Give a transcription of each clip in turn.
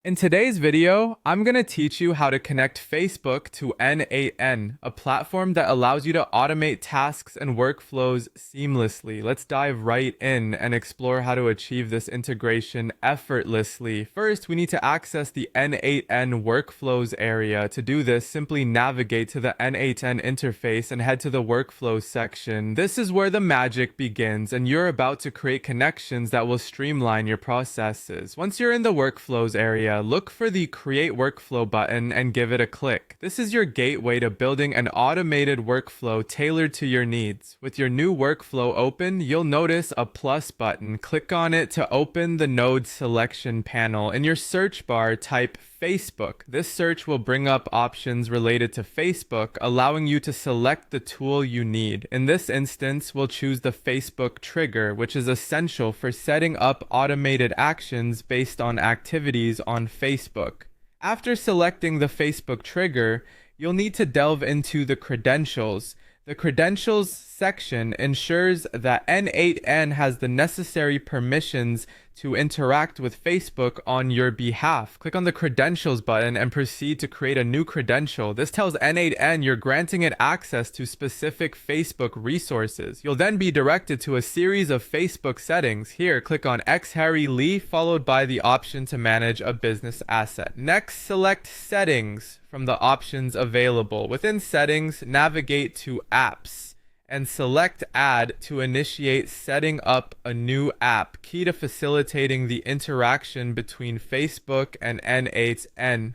In today's video, I'm going to teach you how to connect Facebook to n8n, a platform that allows you to automate tasks and workflows seamlessly. Let's dive right in and explore how to achieve this integration effortlessly. First, we need to access the n8n workflows area. To do this, simply navigate to the n8n interface and head to the workflows section. This is where the magic begins, and you're about to create connections that will streamline your processes. Once you're in the workflows area, look for the Create Workflow button and give it a click. This is your gateway to building an automated workflow tailored to your needs. With your new workflow open, you'll notice a plus button. Click on it to open the node selection panel. In your search bar, type Facebook. This search will bring up options related to Facebook, allowing you to select the tool you need. In this instance, we'll choose the Facebook trigger, which is essential for setting up automated actions based on activities on Facebook. After selecting the Facebook trigger, you'll need to delve into the credentials. The credentials section ensures that n8n has the necessary permissions to interact with Facebook on your behalf. Click on the credentials button and proceed to create a new credential. This tells n8n you're granting it access to specific Facebook resources. You'll then be directed to a series of Facebook settings. Here, click on X Harry Lee, followed by the option to manage a business asset. Next, select Settings from the options available. Within Settings, navigate to Apps and select Add to initiate setting up a new app, key to facilitating the interaction between Facebook and n8n.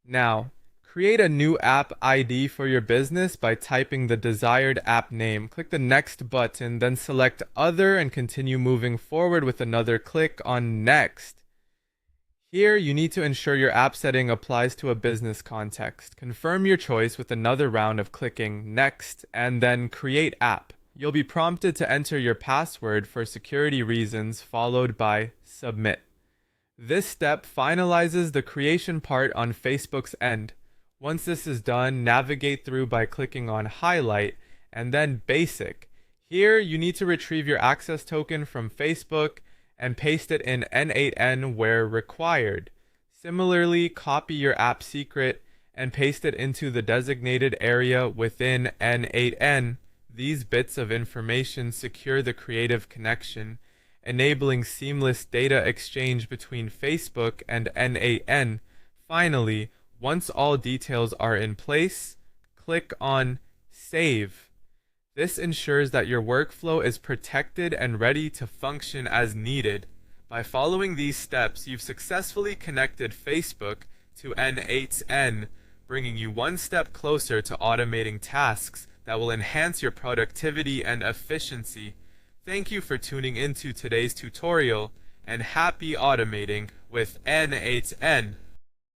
Now, create a new app ID for your business by typing the desired app name. Click the Next button, then select Other and continue moving forward with another click on Next. Here, you need to ensure your app setting applies to a business context. Confirm your choice with another round of clicking Next and then Create App. You'll be prompted to enter your password for security reasons, followed by Submit. This step finalizes the creation part on Facebook's end. Once this is done, navigate through by clicking on Highlight and then Basic. Here, you need to retrieve your access token from Facebook and paste it in n8n where required. Similarly, copy your app secret and paste it into the designated area within n8n. These bits of information secure the creative connection, enabling seamless data exchange between Facebook and n8n. Finally, once all details are in place, click on Save. This ensures that your workflow is protected and ready to function as needed. By following these steps, you've successfully connected Facebook to n8n, bringing you one step closer to automating tasks that will enhance your productivity and efficiency. Thank you for tuning into today's tutorial, and happy automating with n8n.